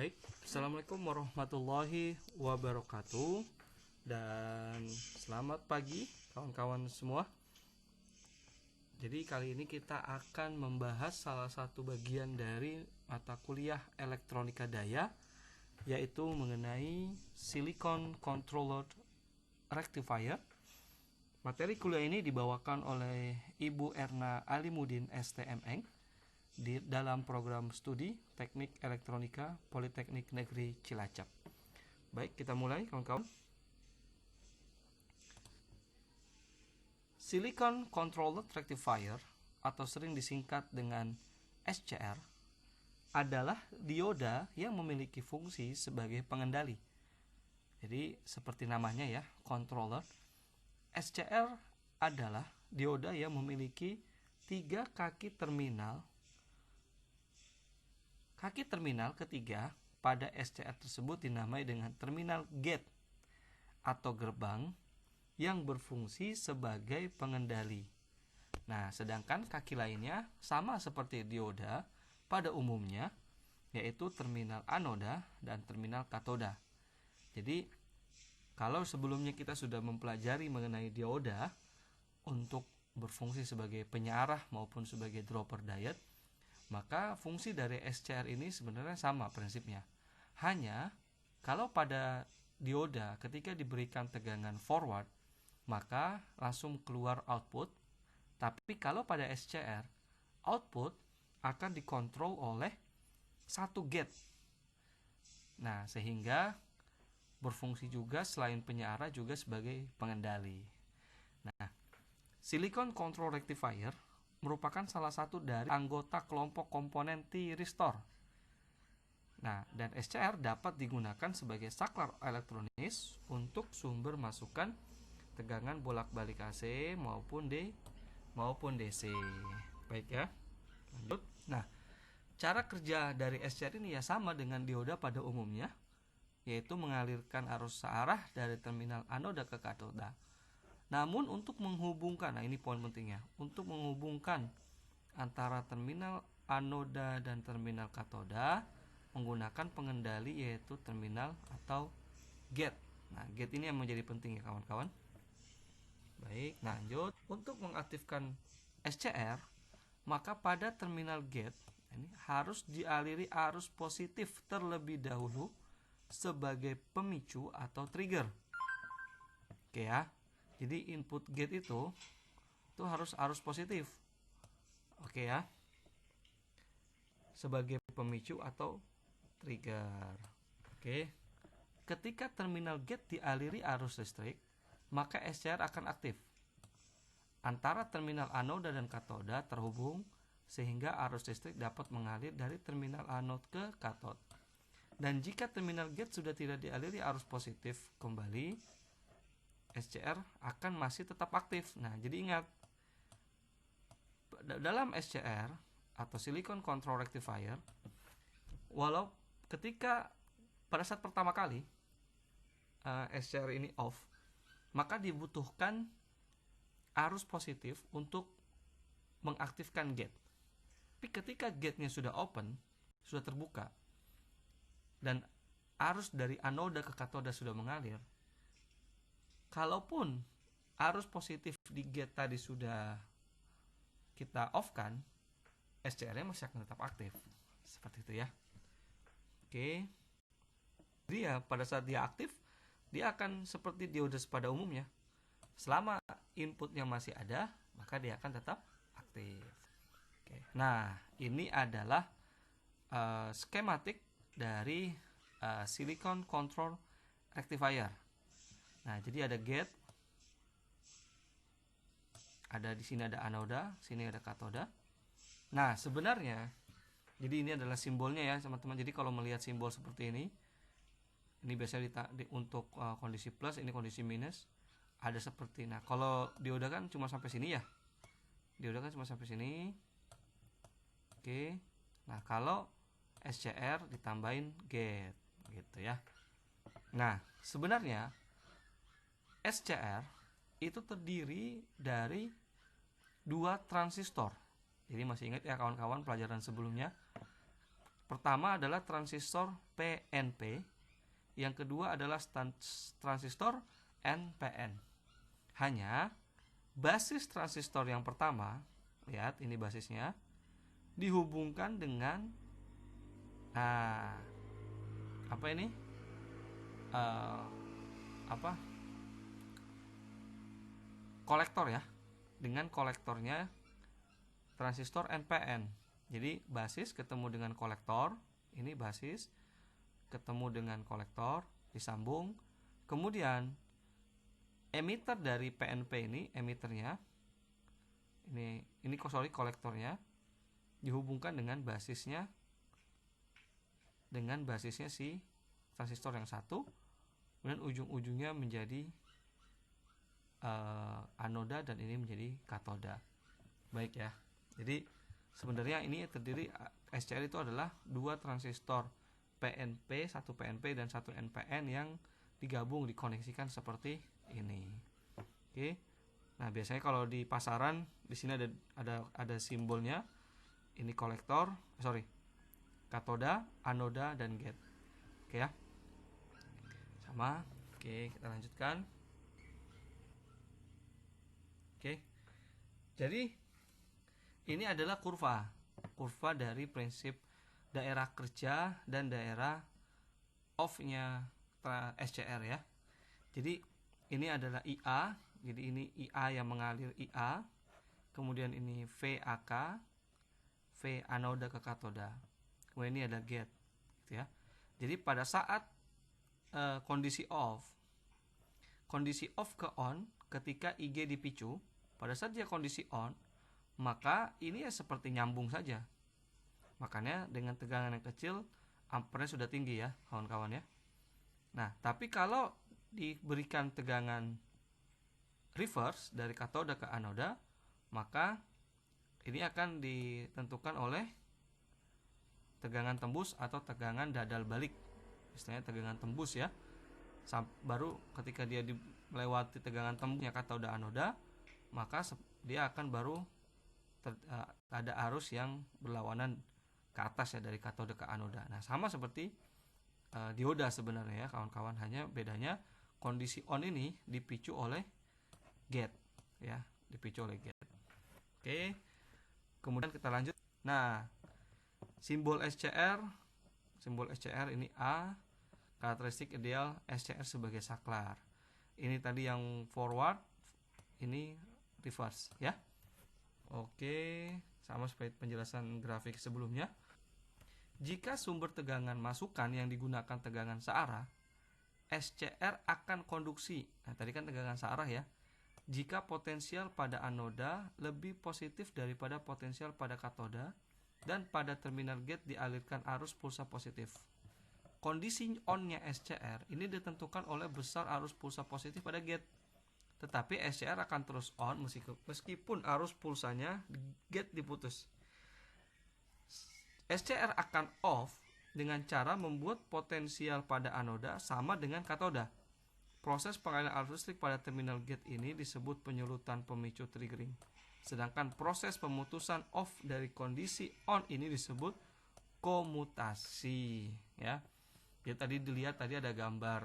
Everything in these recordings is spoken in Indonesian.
Baik, Assalamualaikum warahmatullahi wabarakatuh. Dan selamat pagi kawan-kawan semua. Jadi kali ini kita akan membahas salah satu bagian dari mata kuliah elektronika daya, yaitu mengenai Silicon Controller Rectifier. Materi kuliah ini dibawakan oleh Ibu Erna Alimudin STMN di dalam program studi Teknik Elektronika Politeknik Negeri Cilacap. Baik, kita mulai kawan-kawan. Silicon Controller Rectifier atau sering disingkat dengan SCR adalah dioda yang memiliki fungsi sebagai pengendali. Jadi seperti namanya ya, controller. SCR adalah dioda yang memiliki 3 kaki terminal. Kaki terminal ketiga pada SCR tersebut dinamai dengan terminal gate atau gerbang yang berfungsi sebagai pengendali. Nah, sedangkan kaki lainnya sama seperti dioda pada umumnya, yaitu terminal anoda dan terminal katoda. Jadi, kalau sebelumnya kita sudah mempelajari mengenai dioda untuk berfungsi sebagai penyiarah maupun sebagai dropper diode, maka fungsi dari SCR ini sebenarnya sama prinsipnya. Hanya kalau pada dioda ketika diberikan tegangan forward, maka langsung keluar output. Tapi kalau pada SCR, output akan dikontrol oleh satu gate. Nah, sehingga berfungsi juga selain penyiarah juga sebagai pengendali. Nah, Silicon Control Rectifier merupakan salah satu dari anggota kelompok komponen T-Restor. Nah, dan SCR dapat digunakan sebagai saklar elektronis untuk sumber masukan tegangan bolak-balik AC maupun DC. Baik ya, lanjut. Nah, cara kerja dari SCR ini ya sama dengan dioda pada umumnya, yaitu mengalirkan arus searah dari terminal anoda ke katoda. Namun untuk menghubungkan, nah ini poin pentingnya, untuk menghubungkan antara terminal anoda dan terminal katoda menggunakan pengendali yaitu terminal atau gate. Nah, gate ini yang menjadi penting ya kawan-kawan. Baik, lanjut. Untuk mengaktifkan SCR, maka pada terminal gate ini harus dialiri arus positif terlebih dahulu sebagai pemicu atau trigger. Oke ya. Jadi input gate itu harus arus positif. Oke ya. Sebagai pemicu atau trigger. Oke. Ketika terminal gate dialiri arus listrik, maka SCR akan aktif. Antara terminal anoda dan katoda terhubung sehingga arus listrik dapat mengalir dari terminal anode ke katod. Dan jika terminal gate sudah tidak dialiri arus positif kembali, SCR akan masih tetap aktif. Nah, jadi ingat, dalam SCR atau Silicon Control Rectifier, walau ketika pada saat pertama kali SCR ini off, maka dibutuhkan arus positif untuk mengaktifkan gate. Tapi ketika gate-nya sudah open, sudah terbuka, dan arus dari anoda ke katoda sudah mengalir, kalaupun arus positif di gate tadi sudah kita off-kan, SCR-nya masih akan tetap aktif. Seperti itu ya. Oke. Jadi ya pada saat dia aktif, dia akan seperti dioda pada umumnya. Selama inputnya masih ada, maka dia akan tetap aktif. Oke. Nah, ini adalah skematik dari Silicon Control Rectifier. Nah, jadi ada gate, ada di sini ada anoda, sini ada katoda. Nah, sebenarnya, jadi ini adalah simbolnya ya teman-teman. Jadi kalau melihat simbol seperti ini biasanya untuk kondisi plus, ini kondisi minus, ada seperti. Nah, kalau dioda kan cuma sampai sini ya. Dioda kan cuma sampai sini. Oke. Nah, kalau SCR ditambahin gate, gitu ya. Nah, sebenarnya SCR itu terdiri dari 2 transistor. Jadi masih ingat ya kawan-kawan pelajaran sebelumnya. Pertama adalah transistor PNP, yang kedua adalah transistor NPN. Hanya basis transistor yang pertama, lihat ini basisnya, dihubungkan dengan apa ini? Kolektor ya, dengan kolektornya transistor NPN. Jadi basis ketemu dengan kolektor, ini basis ketemu dengan kolektor, disambung. Kemudian emitter dari PNP ini, emiternya ini kolektornya dihubungkan dengan basisnya si transistor yang satu, kemudian ujung-ujungnya menjadi anoda dan ini menjadi katoda. Baik ya. Jadi sebenarnya ini terdiri, SCR itu adalah dua transistor PNP, satu PNP dan satu NPN yang digabung, dikoneksikan seperti ini. Oke. Nah, biasanya kalau di pasaran di sini ada simbolnya. Ini kolektor, katoda, anoda dan gate. Oke ya. Sama. Oke, kita lanjutkan. Oke. Jadi ini adalah kurva dari prinsip daerah kerja dan daerah off-nya SCR ya. Jadi ini adalah IA, jadi ini IA yang mengalir IA, kemudian ini VAK, V anoda ke katoda, kemudian ini ada gate, gitu ya. Jadi pada saat kondisi off ke on, ketika IG dipicu, pada saat dia kondisi on, maka ini ya seperti nyambung saja. Makanya dengan tegangan yang kecil, ampernya sudah tinggi ya kawan-kawan ya. Nah, tapi kalau diberikan tegangan reverse dari katoda ke anoda, maka ini akan ditentukan oleh tegangan tembus atau tegangan dadal balik. Istilahnya tegangan tembus ya. Baru ketika dia melewati tegangan tembusnya katoda anoda, maka dia akan baru ada arus yang berlawanan ke atas ya, dari katoda ke anoda. Nah, sama seperti dioda sebenarnya ya kawan-kawan, hanya bedanya kondisi on ini dipicu oleh gate ya, dipicu oleh gate. Oke. Kemudian kita lanjut. Nah, simbol SCR ini A, karakteristik ideal SCR sebagai saklar. Ini tadi yang forward, ini reverse ya. Oke, sama seperti penjelasan grafik sebelumnya. Jika sumber tegangan masukan yang digunakan tegangan searah, SCR akan konduksi. Nah, tadi kan tegangan searah ya. Jika potensial pada anoda lebih positif daripada potensial pada katoda, dan pada terminal gate dialirkan arus pulsa positif. Kondisi on-nya SCR ini ditentukan oleh besar arus pulsa positif pada gate. Tetapi SCR akan terus on meskipun arus pulsanya di gate diputus. SCR akan off dengan cara membuat potensial pada anoda sama dengan katoda. Proses pengalihan arus listrik pada terminal gate ini disebut penyulutan pemicu triggering. Sedangkan proses pemutusan off dari kondisi on ini disebut komutasi ya. Ya tadi dilihat, tadi ada gambar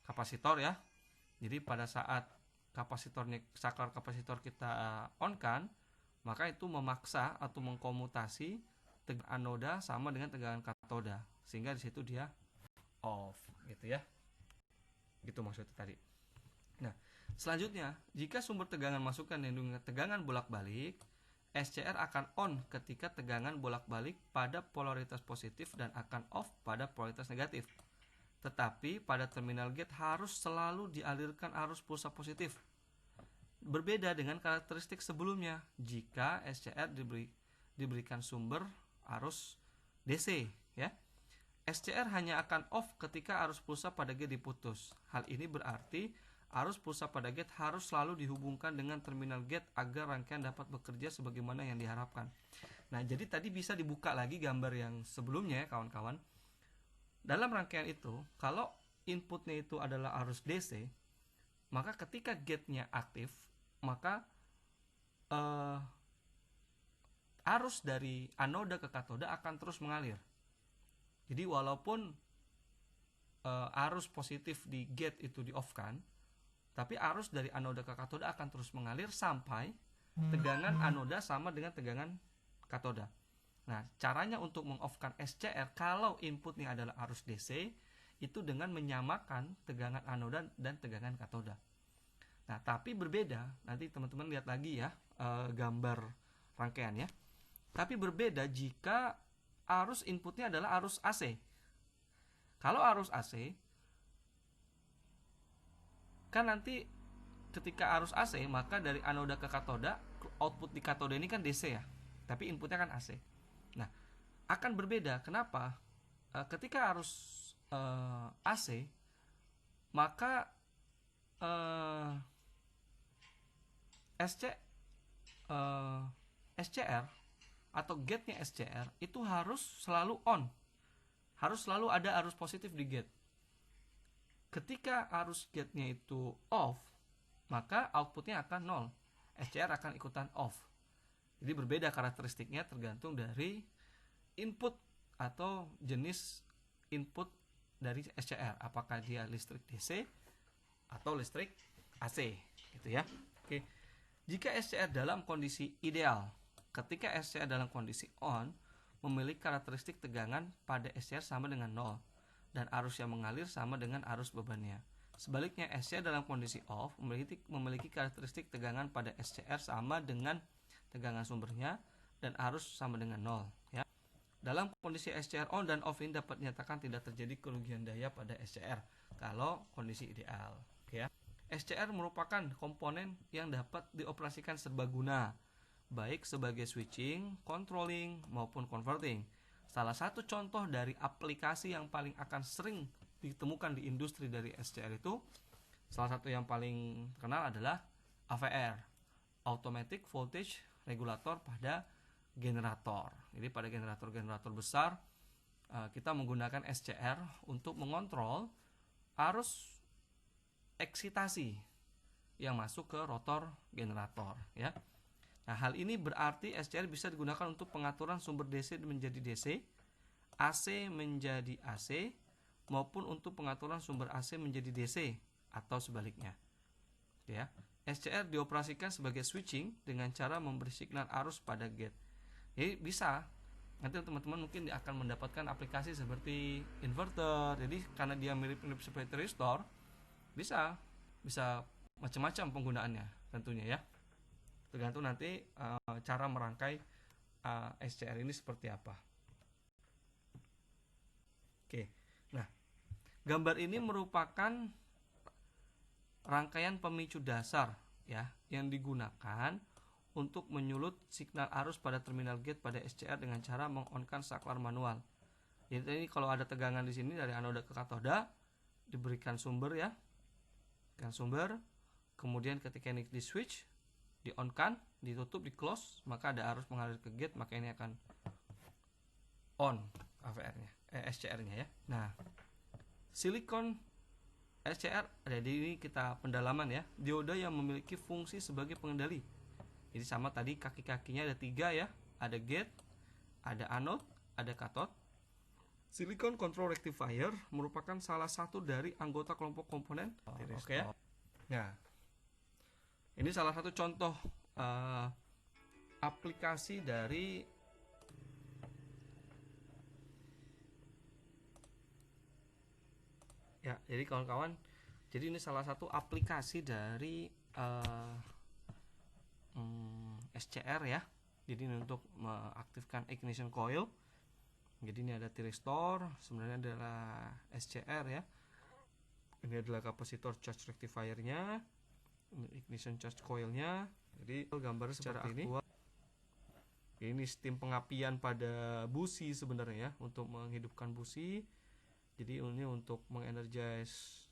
kapasitor ya. Jadi pada saat saklar kapasitor kita on kan, maka itu memaksa atau mengkomutasi tegangan anoda sama dengan tegangan katoda, sehingga di situ dia off gitu ya. Gitu maksudnya tadi. Nah, selanjutnya, jika sumber tegangan masukan yang dengan tegangan bolak-balik, SCR akan on ketika tegangan bolak-balik pada polaritas positif dan akan off pada polaritas negatif. Tetapi pada terminal gate harus selalu dialirkan arus pulsa positif. Berbeda dengan karakteristik sebelumnya jika SCR diberikan sumber arus DC ya. SCR hanya akan off ketika arus pulsa pada gate diputus. Hal ini berarti arus pulsa pada gate harus selalu dihubungkan dengan terminal gate agar rangkaian dapat bekerja sebagaimana yang diharapkan. Nah, jadi tadi bisa dibuka lagi gambar yang sebelumnya ya kawan-kawan. Dalam rangkaian itu, kalau inputnya itu adalah arus DC, maka ketika gate-nya aktif, maka arus dari anoda ke katoda akan terus mengalir. Jadi walaupun arus positif di gate itu di off kan, tapi arus dari anoda ke katoda akan terus mengalir sampai tegangan anoda sama dengan tegangan katoda. Nah, caranya untuk meng-off-kan SCR kalau inputnya adalah arus DC itu dengan menyamakan tegangan anoda dan tegangan katoda. Nah, tapi berbeda, nanti teman-teman lihat lagi ya gambar rangkaiannya. Tapi berbeda jika arus inputnya adalah arus AC. Kalau arus AC, kan nanti ketika arus AC, maka dari anoda ke katoda, output di katoda ini kan DC ya, tapi inputnya kan AC. Nah, akan berbeda. Kenapa? Ketika arus AC, maka SCR atau gate-nya SCR itu harus selalu on. Harus selalu ada arus positif di gate. Ketika arus gate-nya itu off, maka outputnya akan 0. SCR akan ikutan off. Jadi berbeda karakteristiknya tergantung dari input atau jenis input dari SCR. Apakah dia listrik DC atau listrik AC, gitu ya. Oke. Jika SCR dalam kondisi ideal, ketika SCR dalam kondisi on, memiliki karakteristik tegangan pada SCR sama dengan 0 dan arus yang mengalir sama dengan arus bebannya. Sebaliknya, SCR dalam kondisi off memiliki karakteristik tegangan pada SCR sama dengan tegangan sumbernya dan arus sama dengan 0 ya. Dalam kondisi SCR on dan off ini dapat dinyatakan tidak terjadi kerugian daya pada SCR kalau kondisi ideal, ya. SCR merupakan komponen yang dapat dioperasikan serbaguna, baik sebagai switching, controlling, maupun converting. Salah satu contoh dari aplikasi yang paling akan sering ditemukan di industri dari SCR itu, salah satu yang paling terkenal adalah AVR, Automatic Voltage Regulator pada generator. Jadi pada generator-generator besar, kita menggunakan SCR untuk mengontrol arus eksitasi yang masuk ke rotor generator, ya. Nah, hal ini berarti SCR bisa digunakan untuk pengaturan sumber DC menjadi DC, AC menjadi AC, maupun untuk pengaturan sumber AC menjadi DC atau sebaliknya. Ya, SCR dioperasikan sebagai switching dengan cara memberi signal arus pada gate. Jadi bisa nanti teman-teman mungkin akan mendapatkan aplikasi seperti inverter. Jadi karena dia mirip-mirip seperti resistor, bisa macam-macam penggunaannya tentunya ya. Tergantung nanti cara merangkai SCR ini seperti apa. Oke. Nah, gambar ini merupakan rangkaian pemicu dasar ya yang digunakan untuk menyulut signal arus pada terminal gate pada SCR dengan cara meng-on-kan saklar manual. Jadi kalau ada tegangan di sini dari anoda ke katoda, diberikan sumber ya. Sumber, kemudian ketika ini di switch, di on kan, ditutup, di close, maka ada arus mengalir ke gate, maka ini akan on AVR-nya, SCR-nya ya. Nah, silikon SCR, jadi ini kita pendalaman ya, dioda yang memiliki fungsi sebagai pengendali. Jadi sama tadi kaki-kakinya ada 3 ya, ada gate, ada anode, ada cathode. Silicon Control Rectifier merupakan salah satu dari anggota kelompok komponen. Oke ya. Nah, ini salah satu contoh aplikasi dari ya. Jadi kawan-kawan, jadi ini salah satu aplikasi dari SCR ya. Jadi ini untuk mengaktifkan ignition coil. Jadi ini ada thyristor, sebenarnya adalah SCR ya. Ini adalah kapasitor charge rectifier-nya, ignition charge coil-nya. Jadi gambar secara aktual. Ini sistem pengapian pada busi sebenarnya ya, untuk menghidupkan busi. Jadi ini untuk mengenergize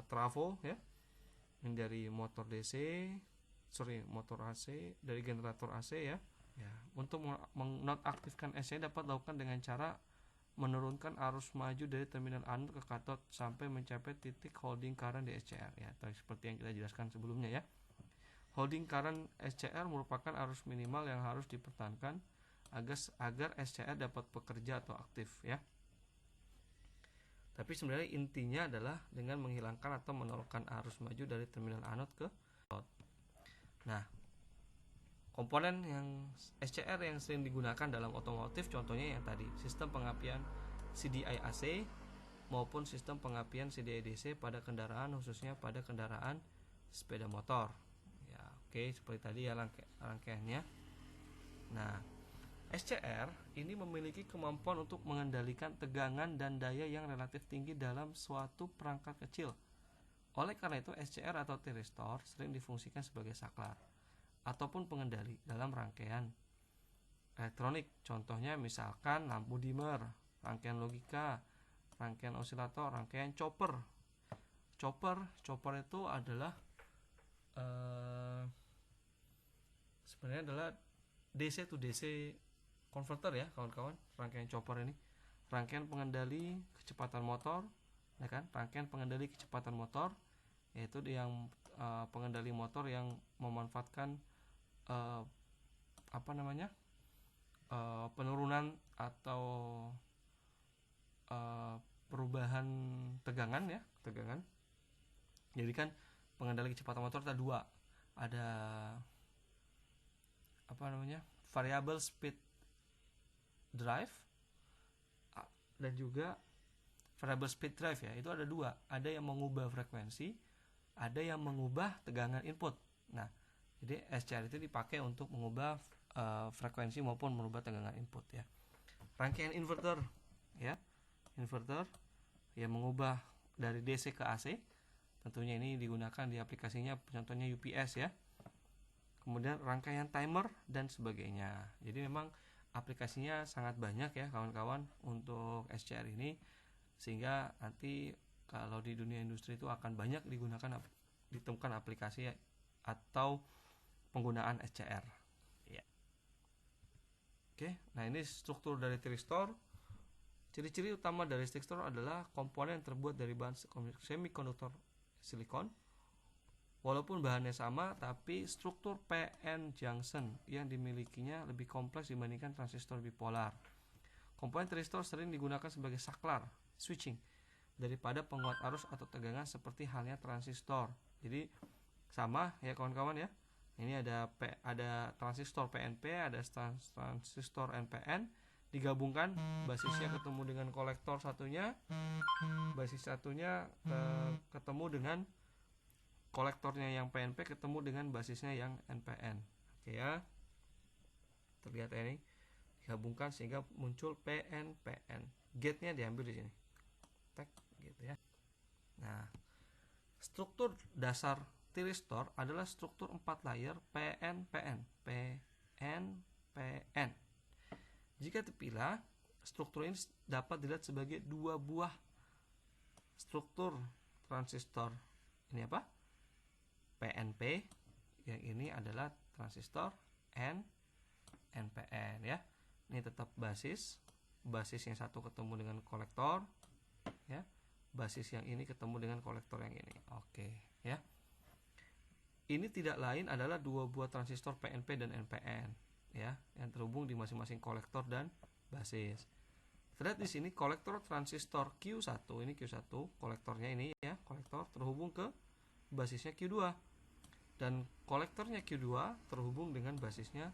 trafo ya. Ini dari motor DC, motor AC, dari generator AC ya. Ya, untuk menonaktifkan SC dapat dilakukan dengan cara menurunkan arus maju dari terminal anode ke cathode sampai mencapai titik holding current di SCR ya, seperti yang kita jelaskan sebelumnya ya. Holding current SCR merupakan arus minimal yang harus dipertahankan agar SCR dapat bekerja atau aktif ya. Tapi sebenarnya intinya adalah dengan menghilangkan atau menolakkan arus maju dari terminal anode ke cathode. Nah, komponen yang SCR yang sering digunakan dalam otomotif contohnya yang tadi, sistem pengapian CDI AC maupun sistem pengapian CDI DC pada kendaraan, khususnya pada kendaraan sepeda motor. Ya, oke, seperti tadi ya rangkaiannya. Nah, SCR ini memiliki kemampuan untuk mengendalikan tegangan dan daya yang relatif tinggi dalam suatu perangkat kecil. Oleh karena itu, SCR atau thyristor sering difungsikan sebagai saklar ataupun pengendali dalam rangkaian elektronik. Contohnya misalkan lampu dimmer, rangkaian logika, rangkaian osilator, rangkaian chopper. Chopper itu adalah sebenarnya adalah DC to DC converter ya kawan-kawan. Rangkaian chopper ini rangkaian pengendali kecepatan motor, ya kan? Rangkaian pengendali kecepatan motor yaitu yang pengendali motor yang memanfaatkan penurunan atau perubahan tegangan. Jadi kan pengendali kecepatan motor ada dua, ada variable speed drive dan juga variable speed drive ya. Itu ada dua, ada yang mengubah frekuensi, ada yang mengubah tegangan input. Nah, jadi SCR itu dipakai untuk mengubah frekuensi maupun merubah tegangan input ya. Rangkaian inverter ya, inverter yang mengubah dari DC ke AC. Tentunya ini digunakan di aplikasinya, contohnya UPS ya. Kemudian rangkaian timer dan sebagainya. Jadi memang aplikasinya sangat banyak ya kawan-kawan untuk SCR ini, sehingga nanti kalau di dunia industri itu akan banyak ditemukan aplikasi atau penggunaan SCR ya. Oke, nah ini struktur dari thyristor. Ciri-ciri utama dari thyristor adalah komponen yang terbuat dari bahan semikonduktor silikon. Walaupun bahannya sama, tapi struktur PN junction yang dimilikinya lebih kompleks dibandingkan transistor bipolar. Komponen thyristor sering digunakan sebagai saklar, switching, daripada penguat arus atau tegangan seperti halnya transistor. Jadi sama ya kawan-kawan ya. Ini ada transistor PNP, ada transistor NPN, digabungkan basisnya ketemu dengan kolektor satunya, basis satunya ketemu dengan kolektornya yang PNP ketemu dengan basisnya yang NPN. Oke ya. Terlihat ya ini digabungkan sehingga muncul PNPN. Gate-nya diambil di sini. Tek gitu ya. Nah, struktur dasar thyristor adalah struktur 4 layer PNPN. PNPN. Jika terpilah, struktur ini dapat dilihat sebagai dua buah struktur transistor. Ini apa? PNP, yang ini adalah transistor NPN ya. Ini tetap basis yang satu ketemu dengan kolektor ya. Basis yang ini ketemu dengan kolektor yang ini. Oke ya. Ini tidak lain adalah dua buah transistor PNP dan NPN ya, yang terhubung di masing-masing kolektor dan basis. Terlihat di sini kolektor transistor Q1, ini Q1, kolektornya ini ya, kolektor terhubung ke basisnya Q2. Dan kolektornya Q2 terhubung dengan basisnya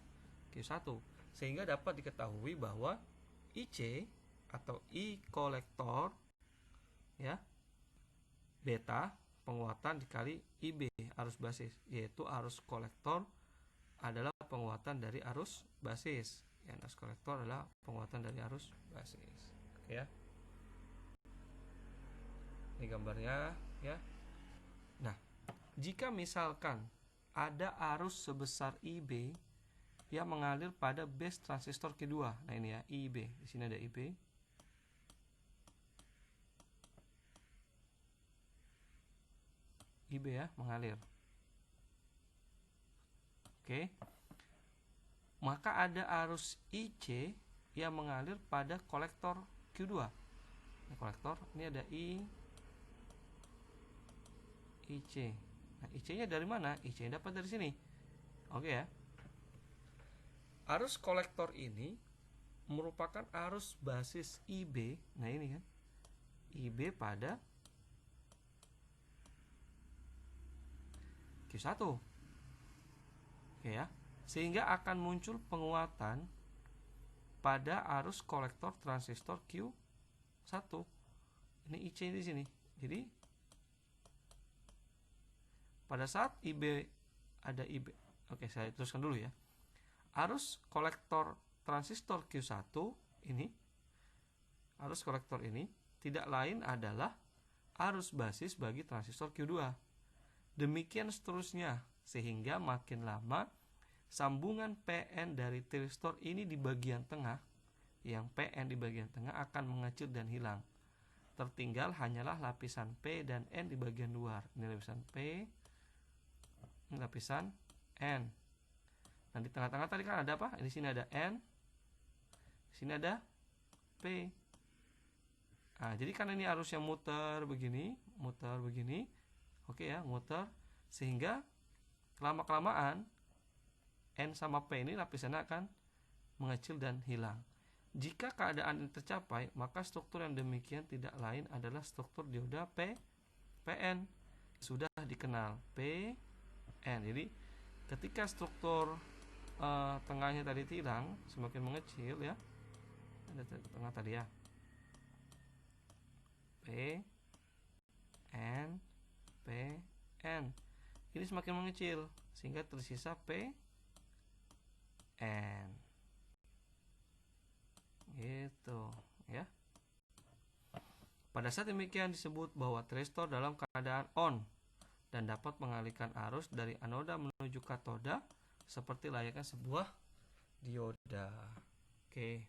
Q1, sehingga dapat diketahui bahwa IC atau I kolektor ya, beta penguatan dikali IB arus basis, yaitu arus kolektor adalah penguatan dari arus basis ya, arus kolektor adalah penguatan dari arus basis. Oke ya, ini gambarnya ya. Nah, jika misalkan ada arus sebesar IB yang mengalir pada base transistor Q2. Nah ini ya, IB. Di sini ada IB. IB ya, mengalir. Oke. Maka ada arus IC yang mengalir pada kolektor Q2. Ini kolektor, ini ada IC. Nah, IC-nya dari mana? IC-nya dapat dari sini. Oke ya. Arus kolektor ini merupakan arus basis IB. Nah ini kan IB pada Q1. Oke ya. Sehingga akan muncul penguatan pada arus kolektor transistor Q1. Ini IC di sini. Jadi pada saat IB ada IB. Oke, saya teruskan dulu ya. Arus kolektor transistor Q1 ini, arus kolektor ini tidak lain adalah arus basis bagi transistor Q2. Demikian seterusnya, sehingga makin lama sambungan PN dari tiristor ini di bagian tengah, yang PN di bagian tengah akan mengecil dan hilang. Tertinggal hanyalah lapisan P dan N di bagian luar. Ini lapisan P, ini lapisan N. Nah, di tengah-tengah tadi kan ada apa? Di sini ada N, di sini ada P. Nah, jadi kan ini arusnya muter begini. Oke ya, muter. Sehingga lama-kelamaan N sama P ini lapisannya akan mengecil dan hilang. Jika keadaan ini tercapai, maka struktur yang demikian tidak lain adalah struktur dioda PN. Sudah dikenal PN. Jadi ketika struktur tengahnya tadi hilang, semakin mengecil ya. Ada tengah tadi ya. PN. Ini semakin mengecil sehingga tersisa PN. Gitu ya. Pada saat demikian disebut bahwa tristor dalam keadaan on dan dapat mengalihkan arus dari anoda menuju katoda seperti layaknya sebuah dioda. Oke.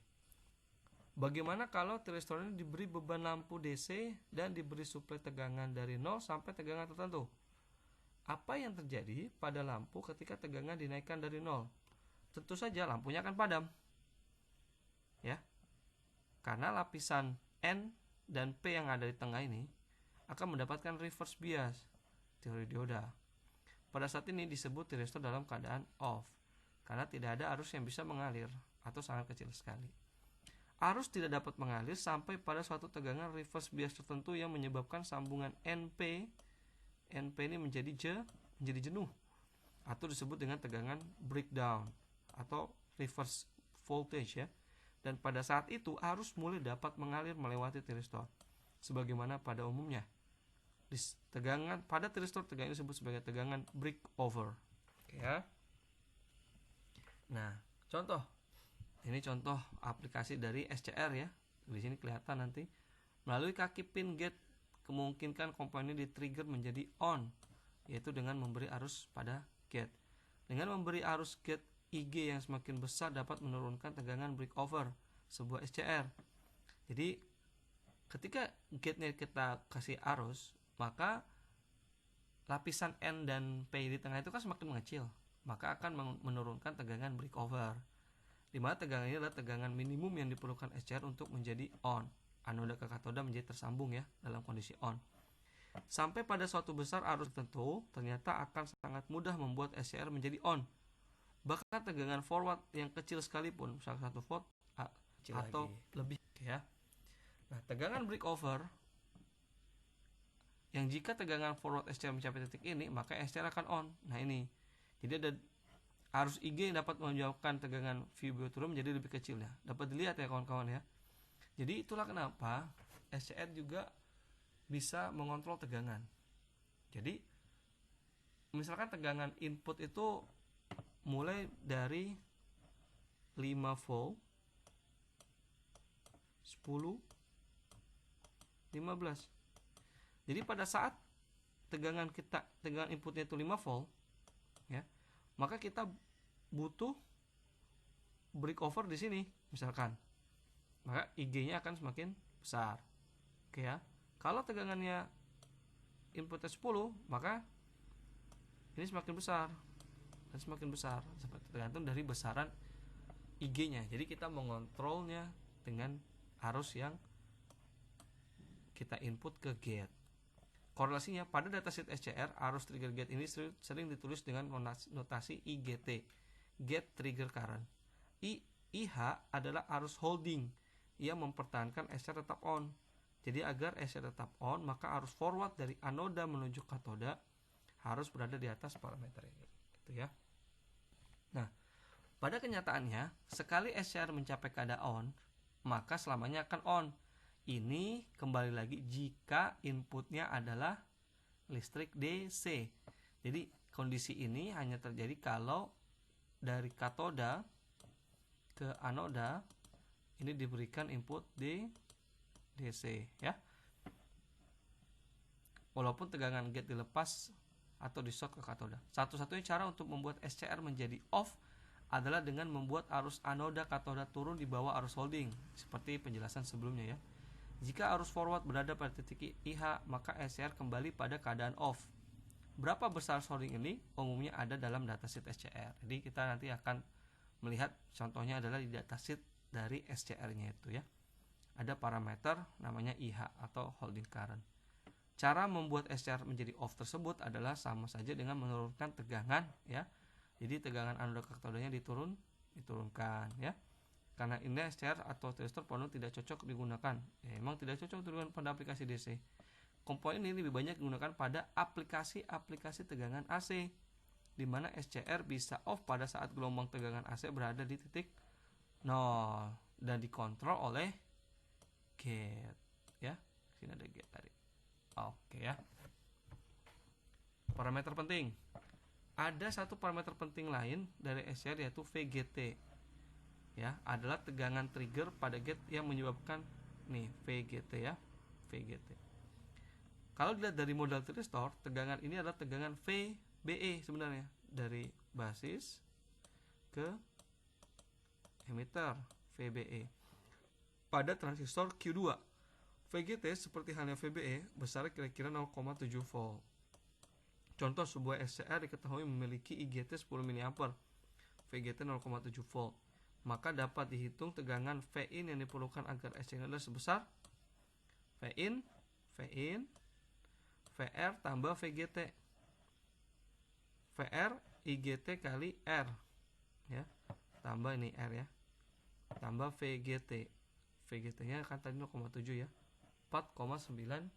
Bagaimana kalau tristor ini diberi beban lampu DC dan diberi suplai tegangan dari 0 sampai tegangan tertentu? Apa yang terjadi pada lampu ketika tegangan dinaikkan dari 0? Tentu saja lampunya akan padam. Ya. Karena lapisan N dan P yang ada di tengah ini akan mendapatkan reverse bias, teori dioda. Pada saat ini disebut tiristor dalam keadaan off, karena tidak ada arus yang bisa mengalir atau sangat kecil sekali. Arus tidak dapat mengalir sampai pada suatu tegangan reverse bias tertentu yang menyebabkan sambungan NP ini menjadi jenuh, atau disebut dengan tegangan breakdown atau reverse voltage ya. Dan pada saat itu arus mulai dapat mengalir melewati tiristor sebagaimana pada umumnya. Pada tiristor tegangan disebut sebagai tegangan breakover. Ya. Nah, contoh. Ini contoh aplikasi dari SCR ya. Di sini kelihatan nanti. Melalui kaki pin gate kemungkinan komponen di trigger menjadi on, yaitu dengan memberi arus pada gate. Dengan memberi arus gate IG yang semakin besar dapat menurunkan tegangan breakover sebuah SCR. Jadi ketika gate-nya kita kasih arus, maka lapisan N dan P di tengah itu kan semakin mengecil, maka akan menurunkan tegangan breakover. Di mana tegangan ini adalah tegangan minimum yang diperlukan SCR untuk menjadi on. Anoda ke katoda menjadi tersambung ya dalam kondisi on. Sampai pada suatu besar arus tertentu, ternyata akan sangat mudah membuat SCR menjadi on. Bahkan tegangan forward yang kecil sekalipun, misalnya 1 volt atau lebih ya. Nah, tegangan breakover yang jika tegangan forward SCR mencapai titik ini, maka SCR akan on. Nah, ini. Jadi ada arus IG yang dapat menyebabkan tegangan VBO turun menjadi lebih kecil ya. Dapat dilihat ya kawan-kawan ya. Jadi itulah kenapa SCR juga bisa mengontrol tegangan. Jadi misalkan tegangan input itu mulai dari 5 volt, 10, 15. Jadi pada saat tegangan inputnya itu 5 volt ya, maka kita butuh breakover di sini misalkan. Maka IG-nya akan semakin besar. Oke ya. Kalau tegangannya inputnya 10, maka ini semakin besar. Dan semakin besar, tergantung dari besaran IG-nya. Jadi kita mengontrolnya dengan arus yang kita input ke gate. Korelasinya pada datasheet SCR, arus trigger gate ini sering ditulis dengan notasi IGT, gate trigger current. I IH adalah arus holding. Ia mempertahankan SCR tetap on. Jadi agar SCR tetap on, maka arus forward dari anoda menuju katoda harus berada di atas parameter ini, gitu ya. Nah, pada kenyataannya, sekali SCR mencapai keadaan on, maka selamanya akan on. Ini kembali lagi jika inputnya adalah listrik DC. Jadi kondisi ini hanya terjadi kalau dari katoda ke anoda ini diberikan input di DC, ya. Walaupun tegangan gate dilepas atau di short ke katoda. Satu-satunya cara untuk membuat SCR menjadi off adalah dengan membuat arus anoda katoda turun di bawah arus holding, seperti penjelasan sebelumnya, ya. Jika arus forward berada pada titik IH, maka SCR kembali pada keadaan off. Berapa besar arus holding ini umumnya ada dalam datasheet SCR. Jadi kita nanti akan melihat contohnya adalah di datasheet dari SCR-nya itu, ya. Ada parameter namanya IH atau holding current. Cara membuat SCR menjadi off tersebut adalah sama saja dengan menurunkan tegangan, ya. Jadi tegangan anoda ke katodanya diturunkan, ya. Karena ini SCR atau tristor penuh tidak cocok digunakan. Memang tidak cocok digunakan pada aplikasi DC. Komponen ini lebih banyak digunakan pada aplikasi-aplikasi tegangan AC, di mana SCR bisa off pada saat gelombang tegangan AC berada di titik 0 dan dikontrol oleh gate, ya. Sini ada gate tadi. Oke, ya. Parameter penting. Ada satu parameter penting lain dari SCR yaitu VGT. Ya, adalah tegangan trigger pada gate yang menyebabkan VGT, ya. VGT. Kalau dilihat dari model tristor, tegangan ini adalah tegangan VBE sebenarnya, dari basis ke emitter, VBE. Pada transistor Q2, VGT seperti halnya VBE besar kira-kira 0,7 volt. Contoh sebuah SCR diketahui memiliki IGT 10 mA, VGT 0,7 volt. Maka dapat dihitung tegangan Vin yang diperlukan agar SCR sebesar Vin VR tambah VGT. VR IGT kali R, ya. Tambah ini R, ya. Tambah VGT. VGT-nya kan tadi 0,7, ya. 4,9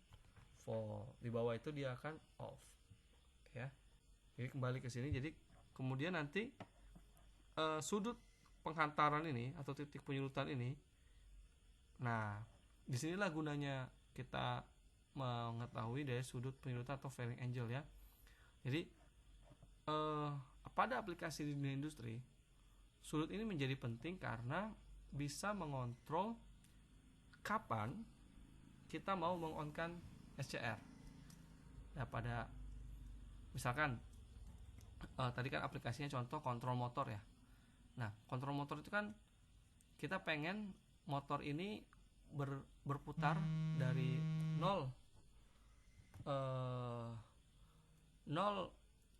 volt. Di bawah itu dia akan off, ya. Jadi kembali ke sini. Jadi kemudian nanti sudut penghantaran ini atau titik penyulutan ini, nah disinilah gunanya kita mengetahui dari sudut penyulutan atau fairing angle, ya. Jadi pada aplikasi di dunia industri, sudut ini menjadi penting karena bisa mengontrol kapan kita mau mengonkan SCR. Nah, pada misalkan tadi kan aplikasinya contoh kontrol motor, ya. Nah, kontrol motor itu kan kita pengen motor ini berputar dari 0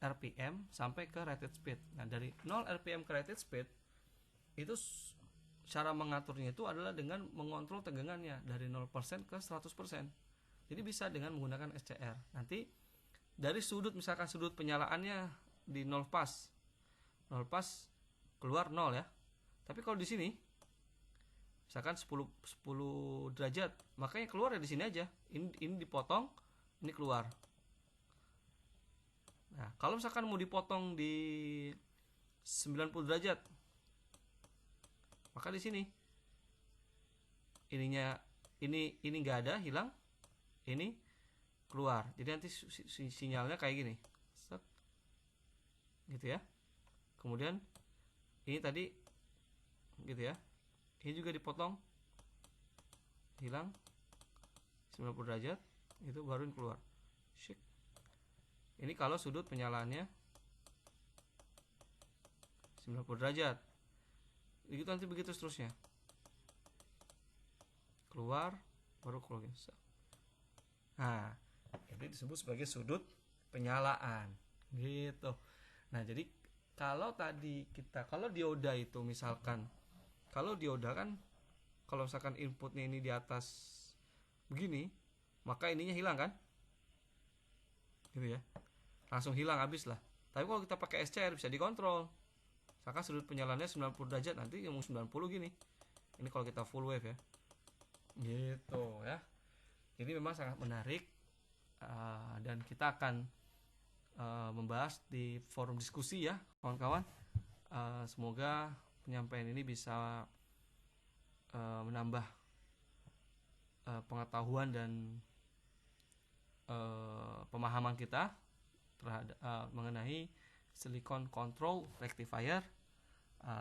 RPM sampai ke rated speed. Nah, dari 0 RPM ke rated speed itu cara mengaturnya itu adalah dengan mengontrol tegangannya dari 0% ke 100%. Jadi bisa dengan menggunakan SCR. Nanti dari sudut, misalkan sudut penyalaannya di 0 pas. 0 pas keluar 0, ya. Tapi kalau di sini misalkan 10 derajat, makanya keluar ya di sini aja. Ini dipotong, ini keluar. Nah, kalau misalkan mau dipotong di 90 derajat, maka di sini ininya ini enggak ada, hilang. Ini keluar. Jadi nanti sinyalnya kayak gini. Set. Gitu, ya. Kemudian ini tadi gitu, ya. Ini juga dipotong, hilang 90 derajat, itu baru keluar. Shik. Ini kalau sudut penyalaannya 90 derajat. Begitu nanti begitu seterusnya. Keluar, baru keluar. Nah, ini disebut sebagai sudut penyalaan. Gitu. Nah, jadi kalau dioda itu misalkan, kalau dioda kan kalau misalkan inputnya ini di atas begini, maka ininya hilang kan? Gitu, ya. Langsung hilang, habis lah. Tapi kalau kita pakai SCR bisa dikontrol. Misalkan sudut penyalaannya 90 derajat, nanti yang 90 gini. Ini kalau kita full wave ya. Gitu ya. Jadi memang sangat menarik, dan kita akan membahas di forum diskusi ya kawan-kawan. Semoga penyampaian ini bisa menambah pengetahuan dan pemahaman kita terhadap mengenai silicon control rectifier.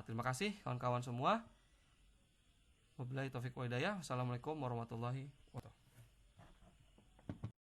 Terima kasih kawan-kawan semua. Wabillahi taufiq wa hidayah. Wassalamualaikum warahmatullahi wabarakatuh.